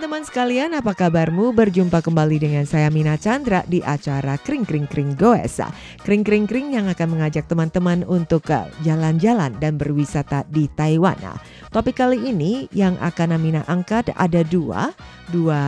teman-teman sekalian, apa kabarmu? Berjumpa kembali dengan saya Mina Chandra di acara Kring Kring Kring Goes. Kring Kring Kring yang akan mengajak teman-teman untuk jalan-jalan dan berwisata di Taiwan. Topik kali ini yang akan Mina angkat ada dua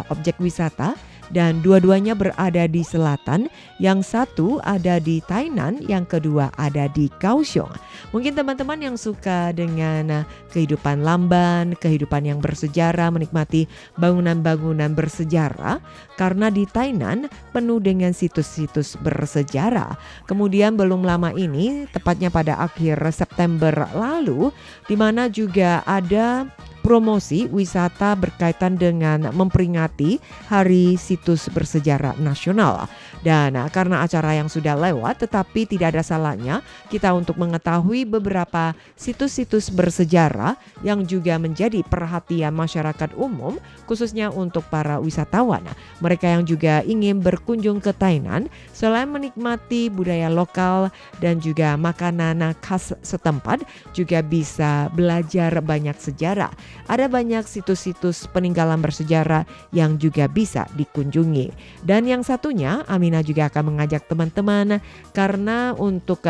objek wisata. Dan dua-duanya berada di selatan, yang satu ada di Tainan, yang kedua ada di Kaohsiung. Mungkin teman-teman yang suka dengan kehidupan lamban, kehidupan yang bersejarah, menikmati bangunan-bangunan bersejarah, karena di Tainan penuh dengan situs-situs bersejarah. Kemudian belum lama ini, tepatnya pada akhir September lalu, di mana juga ada promosi wisata berkaitan dengan memperingati Hari Situs Bersejarah Nasional. Dan karena acara yang sudah lewat, tetapi tidak ada salahnya kita untuk mengetahui beberapa situs-situs bersejarah yang juga menjadi perhatian masyarakat umum, khususnya untuk para wisatawan. Mereka yang juga ingin berkunjung ke Tainan, selain menikmati budaya lokal dan juga makanan khas setempat, juga bisa belajar banyak sejarah. Ada banyak situs-situs peninggalan bersejarah yang juga bisa dikunjungi. Dan yang satunya, Amina juga akan mengajak teman-teman karena untuk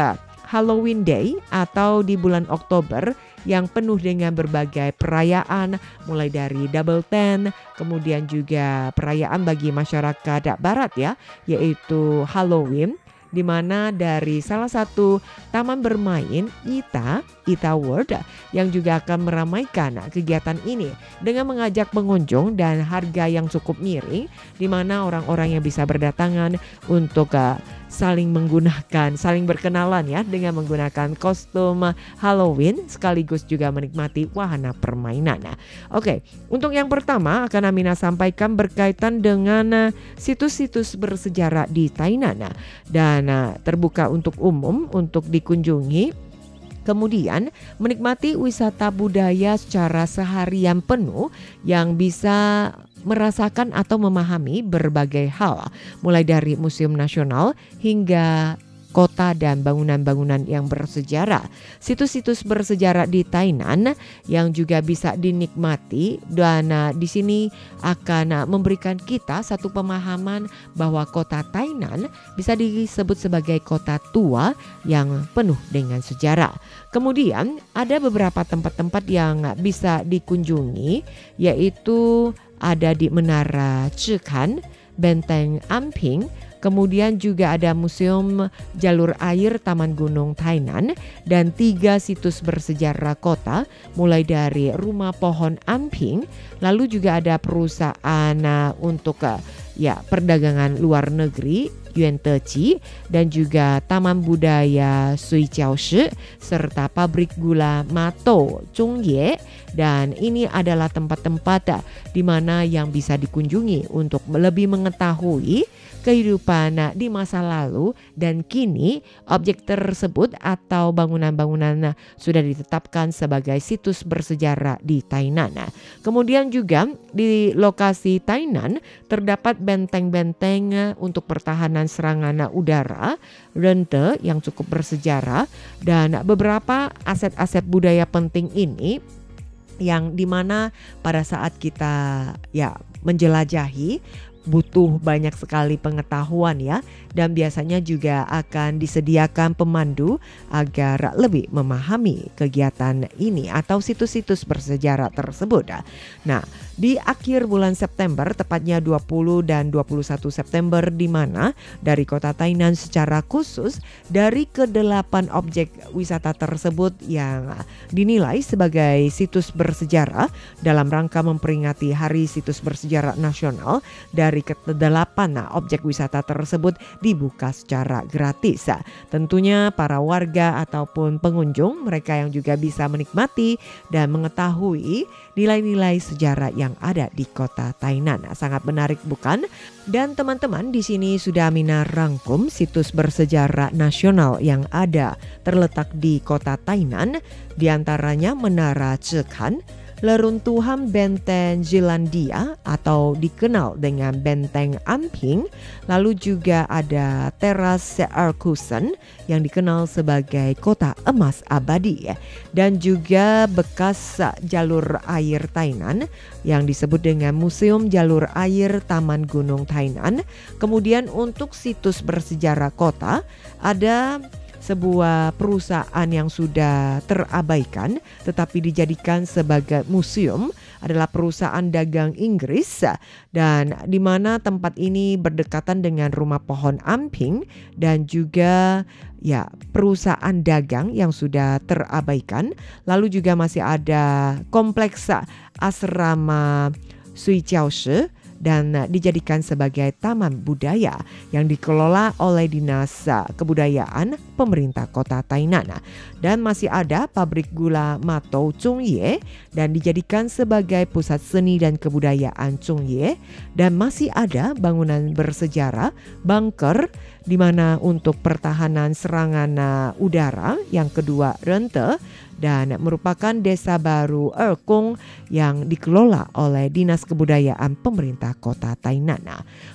Halloween Day atau di bulan Oktober yang penuh dengan berbagai perayaan, mulai dari Double Ten, kemudian juga perayaan bagi masyarakat barat ya, yaitu Halloween, di mana dari salah satu taman bermain Ita World yang juga akan meramaikan kegiatan ini dengan mengajak pengunjung dan harga yang cukup miring, di mana orang-orang yang bisa berdatangan untuk saling berkenalan ya dengan menggunakan kostum Halloween sekaligus juga menikmati wahana permainan. Oke, untuk yang pertama akan Amina sampaikan berkaitan dengan situs-situs bersejarah di Tainan dan terbuka untuk umum untuk dikunjungi. Kemudian menikmati wisata budaya secara seharian penuh yang bisa merasakan atau memahami berbagai hal, mulai dari Museum Nasional hingga kota dan bangunan-bangunan yang bersejarah. Situs-situs bersejarah di Tainan yang juga bisa dinikmati dan di sini akan memberikan kita satu pemahaman bahwa kota Tainan bisa disebut sebagai kota tua yang penuh dengan sejarah. Kemudian ada beberapa tempat-tempat yang bisa dikunjungi, yaitu ada di Menara Zhikan, Benteng Amping, kemudian juga ada Museum Jalur Air Taman Gunung Tainan dan 3 situs bersejarah kota, mulai dari Rumah Pohon Amping, lalu juga ada perusahaan untuk perdagangan luar negeri Yuan Teci, dan juga Taman Budaya Suijiaoshi serta pabrik gula Mato Zhongye. Dan ini adalah tempat-tempat di mana yang bisa dikunjungi untuk lebih mengetahui kehidupan di masa lalu dan kini objek tersebut atau bangunan-bangunan sudah ditetapkan sebagai situs bersejarah di Tainan. Kemudian juga di lokasi Tainan terdapat benteng-benteng untuk pertahanan serangan udara, Rente yang cukup bersejarah, dan beberapa aset-aset budaya penting ini yang dimana pada saat kita menjelajahi butuh banyak sekali pengetahuan ya, dan biasanya juga akan disediakan pemandu agar lebih memahami kegiatan ini atau situs-situs bersejarah tersebut. Nah, di akhir bulan September, tepatnya 20 dan 21 September, di mana dari kota Tainan secara khusus dari ke-8 objek wisata tersebut yang dinilai sebagai situs bersejarah dalam rangka memperingati Hari Situs Bersejarah Nasional, dari ke-8 objek wisata tersebut dibuka secara gratis. Tentunya para warga ataupun pengunjung, mereka yang juga bisa menikmati dan mengetahui nilai-nilai sejarah yang ada di kota Tainan. Sangat menarik bukan? Dan teman-teman, di sini sudah Amina rangkum situs bersejarah nasional yang ada terletak di kota Tainan, di antaranya Menara Zhikan, leruntuhan Benteng Zealandia atau dikenal dengan Benteng Amping, lalu juga ada teras Seerkusen yang dikenal sebagai kota emas abadi, dan juga bekas jalur air Tainan yang disebut dengan Museum Jalur Air Taman Gunung Tainan. Kemudian untuk situs bersejarah kota ada sebuah perusahaan yang sudah terabaikan tetapi dijadikan sebagai museum, adalah perusahaan dagang Inggris, dan di mana tempat ini berdekatan dengan rumah pohon Amping dan juga perusahaan dagang yang sudah terabaikan. Lalu juga masih ada kompleks asrama Suijiaoshi dan dijadikan sebagai taman budaya yang dikelola oleh Dinas Kebudayaan pemerintah kota Tainan. Dan masih ada pabrik gula Matou Zhongye dan dijadikan sebagai pusat seni dan kebudayaan Zhongye. Dan masih ada bangunan bersejarah bunker di mana untuk pertahanan serangan udara yang kedua Rente, dan merupakan desa baru Erkung yang dikelola oleh Dinas Kebudayaan pemerintah kota Tainan.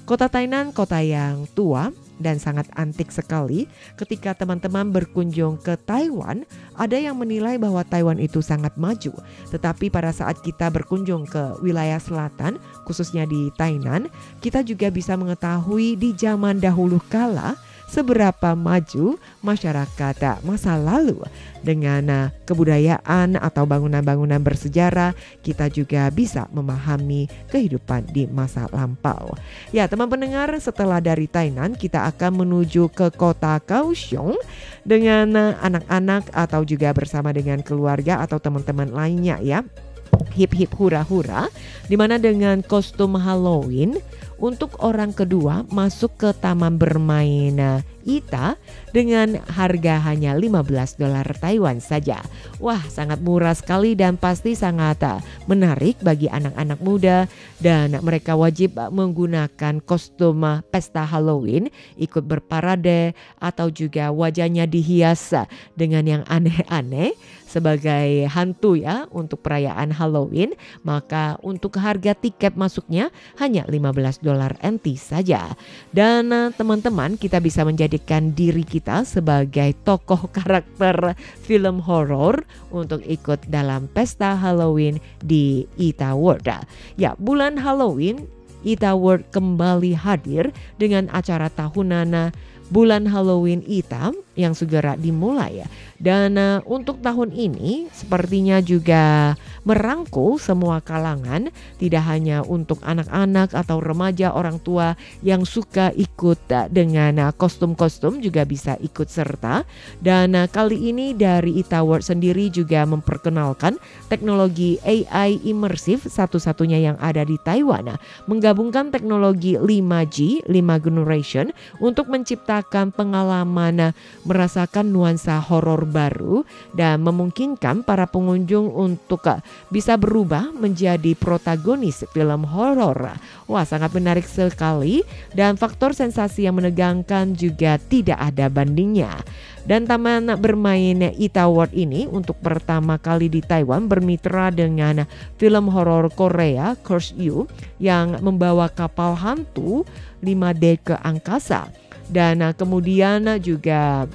Kota Tainan kota yang tua dan sangat antik sekali. Ketika teman-teman berkunjung ke Taiwan, ada yang menilai bahwa Taiwan itu sangat maju. Tetapi pada saat kita berkunjung ke wilayah selatan, khususnya di Tainan, kita juga bisa mengetahui di zaman dahulu kala seberapa maju masyarakat masa lalu. Dengan kebudayaan atau bangunan-bangunan bersejarah, kita juga bisa memahami kehidupan di masa lampau. Ya, teman pendengar, setelah dari Tainan kita akan menuju ke kota Kaohsiung dengan anak-anak atau juga bersama dengan keluarga atau teman-teman lainnya ya. Hip hip hura hura, dimana dengan kostum Halloween untuk orang kedua masuk ke taman bermain Ita dengan harga hanya $15 Taiwan saja. Wah, sangat murah sekali dan pasti sangat menarik bagi anak-anak muda, dan mereka wajib menggunakan kostum pesta Halloween, ikut berparade atau juga wajahnya dihias dengan yang aneh-aneh sebagai hantu ya untuk perayaan Halloween. Maka untuk harga tiket masuknya hanya $15 NT saja. Dan teman-teman, kita bisa menjadikan diri kita sebagai tokoh karakter film horor untuk ikut dalam pesta Halloween di Ita World. Ya, bulan Halloween Ita World kembali hadir dengan acara tahunan Bulan Halloween Ita yang segera dimulai ya. Dan untuk tahun ini sepertinya juga merangkul semua kalangan, tidak hanya untuk anak-anak atau remaja, orang tua yang suka ikut dengan kostum-kostum juga bisa ikut serta. Dan kali ini dari Ita World sendiri juga memperkenalkan teknologi AI imersif satu-satunya yang ada di Taiwan, menggabungkan teknologi 5G, 5 generation untuk menciptakan pengalaman merasakan nuansa horor baru dan memungkinkan para pengunjung untuk bisa berubah menjadi protagonis film horor. Wah, sangat menarik sekali, dan faktor sensasi yang menegangkan juga tidak ada bandingnya. Dan taman bermain Ita World ini untuk pertama kali di Taiwan bermitra dengan film horor Korea Curse You yang membawa kapal hantu 5D ke angkasa. Dan kemudian juga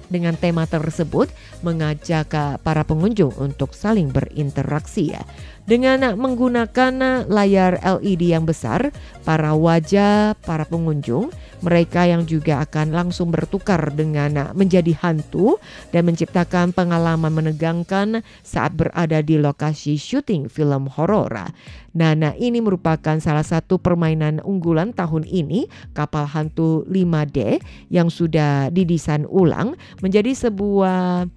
dengan tema tersebut mengajak para pengunjung untuk saling berinteraksi ya. Dengan menggunakan layar LED yang besar, para wajah para pengunjung, mereka yang juga akan langsung bertukar dengan menjadi hantu dan menciptakan pengalaman menegangkan saat berada di lokasi syuting film horor. Nah, ini merupakan salah satu permainan unggulan tahun ini, kapal hantu 5D yang sudah didesain ulang menjadi sebuah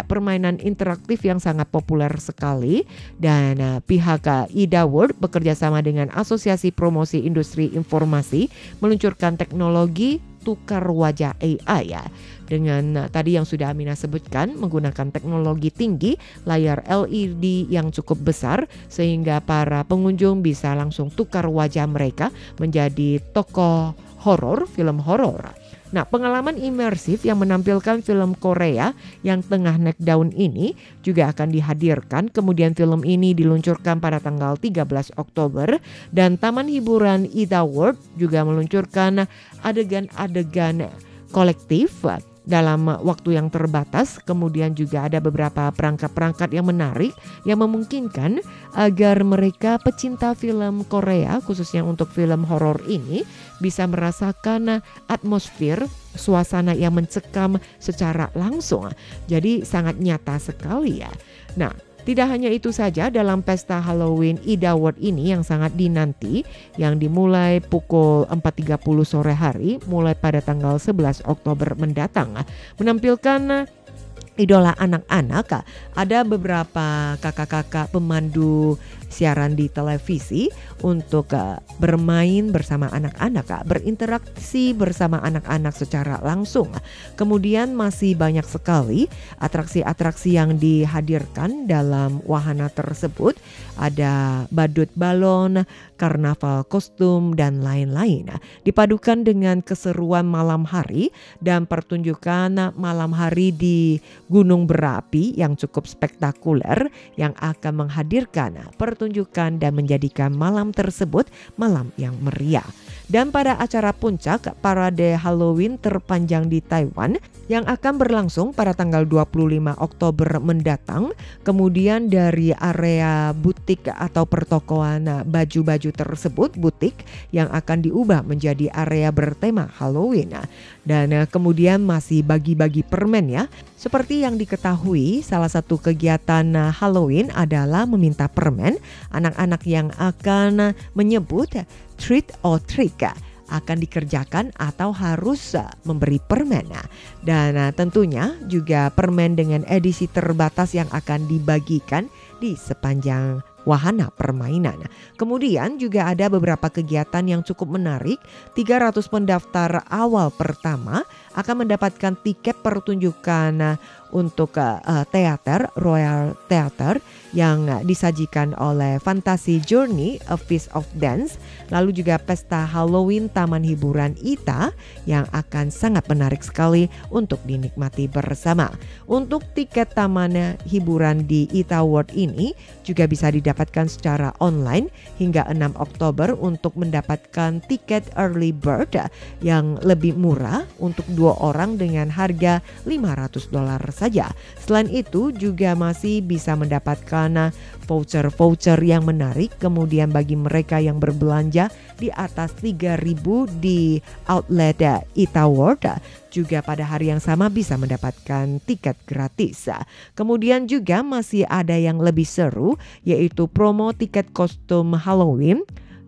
permainan interaktif yang sangat populer sekali. Dan pihak Ita World bekerja sama dengan Asosiasi Promosi Industri Informasi meluncurkan teknologi tukar wajah AI ya. Dengan tadi yang sudah Amina sebutkan, menggunakan teknologi tinggi, layar LED yang cukup besar sehingga para pengunjung bisa langsung tukar wajah mereka menjadi tokoh horor, film horor. Nah, pengalaman imersif yang menampilkan film Korea yang tengah naik daun ini juga akan dihadirkan. Kemudian film ini diluncurkan pada tanggal 13 Oktober dan Taman Hiburan Ita World juga meluncurkan adegan-adegan kolektif dalam waktu yang terbatas. Kemudian juga ada beberapa perangkat-perangkat yang menarik yang memungkinkan agar mereka pecinta film Korea khususnya untuk film horor ini bisa merasakan atmosfer suasana yang mencekam secara langsung. Jadi sangat nyata sekali ya. Nah, tidak hanya itu saja, dalam pesta Halloween Ida World ini yang sangat dinanti yang dimulai pukul 4.30 sore hari mulai pada tanggal 11 Oktober mendatang menampilkan idola anak-anak. Ada beberapa kakak-kakak pemandu siaran di televisi untuk bermain bersama anak-anak, berinteraksi bersama anak-anak secara langsung. Kemudian masih banyak sekali atraksi-atraksi yang dihadirkan dalam wahana tersebut. Ada badut balon, karnaval kostum dan lain-lain. Dipadukan dengan keseruan malam hari dan pertunjukan malam hari di gunung berapi yang cukup spektakuler yang akan menghadirkan pertunjukan dan menjadikan malam tersebut malam yang meriah. Dan pada acara puncak parade Halloween terpanjang di Taiwan yang akan berlangsung pada tanggal 25 Oktober mendatang. Kemudian dari area butik atau pertokoan baju-baju tersebut, butik yang akan diubah menjadi area bertema Halloween. Dan kemudian masih bagi-bagi permen ya. Seperti yang diketahui, salah satu kegiatan Halloween adalah meminta permen. Anak-anak yang akan menyebut treat or trick akan dikerjakan atau harus memberi permen. Dan tentunya juga permen dengan edisi terbatas yang akan dibagikan di sepanjang wahana permainan. Kemudian juga ada beberapa kegiatan yang cukup menarik. 300 pendaftar awal pertama akan mendapatkan tiket pertunjukan untuk teater Royal Theater yang disajikan oleh Fantasy Journey A Feast of Dance. Lalu juga pesta Halloween Taman Hiburan Ita yang akan sangat menarik sekali untuk dinikmati bersama. Untuk tiket Taman Hiburan di Ita World ini juga bisa didapatkan secara online hingga 6 Oktober untuk mendapatkan tiket early bird yang lebih murah untuk 2 orang dengan harga $500 saja. Selain itu juga masih bisa mendapatkan voucher-voucher yang menarik. Kemudian bagi mereka yang berbelanja di atas 3.000 di outlet Ita World juga pada hari yang sama bisa mendapatkan tiket gratis. Kemudian juga masih ada yang lebih seru, yaitu promo tiket kostum Halloween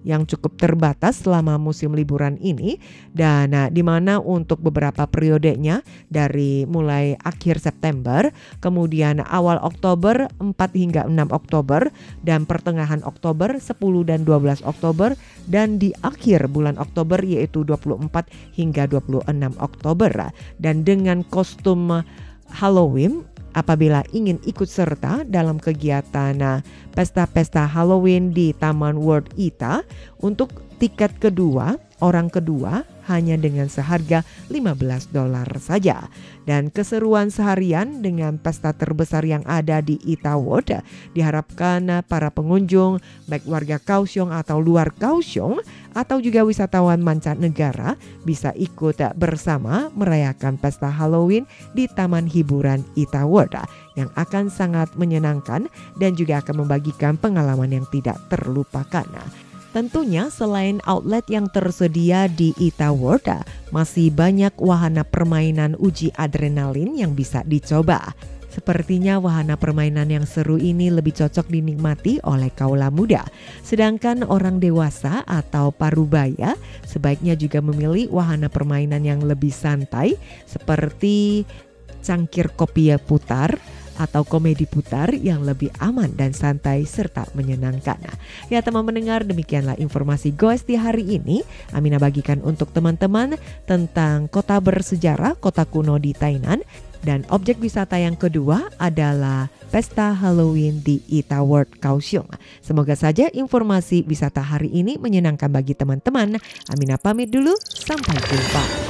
yang cukup terbatas selama musim liburan ini, dan di mana untuk beberapa periodenya dari mulai akhir September, kemudian awal Oktober 4 hingga 6 Oktober, dan pertengahan Oktober 10 dan 12 Oktober, dan di akhir bulan Oktober yaitu 24 hingga 26 Oktober. Dan dengan kostum Halloween, apabila ingin ikut serta dalam kegiatan pesta-pesta Halloween di Taman World Ita, untuk tiket kedua, orang kedua hanya dengan seharga $15 saja. Dan keseruan seharian dengan pesta terbesar yang ada di Ita World diharapkan para pengunjung baik warga Kaohsiung atau luar Kaohsiung atau juga wisatawan mancanegara bisa ikut bersama merayakan pesta Halloween di Taman Hiburan Ita World yang akan sangat menyenangkan dan juga akan membagikan pengalaman yang tidak terlupakan. Tentunya selain outlet yang tersedia di Ita World, masih banyak wahana permainan uji adrenalin yang bisa dicoba. Sepertinya wahana permainan yang seru ini lebih cocok dinikmati oleh kaula muda. Sedangkan orang dewasa atau parubaya sebaiknya juga memilih wahana permainan yang lebih santai seperti cangkir kopi putar atau komedi putar yang lebih aman dan santai serta menyenangkan. Ya teman mendengar, demikianlah informasi Goes di hari ini. Amina bagikan untuk teman-teman tentang kota bersejarah, kota kuno di Tainan. Dan objek wisata yang kedua adalah pesta Halloween di Ita World Kaohsiung. Semoga saja informasi wisata hari ini menyenangkan bagi teman-teman. Amina pamit dulu, sampai jumpa.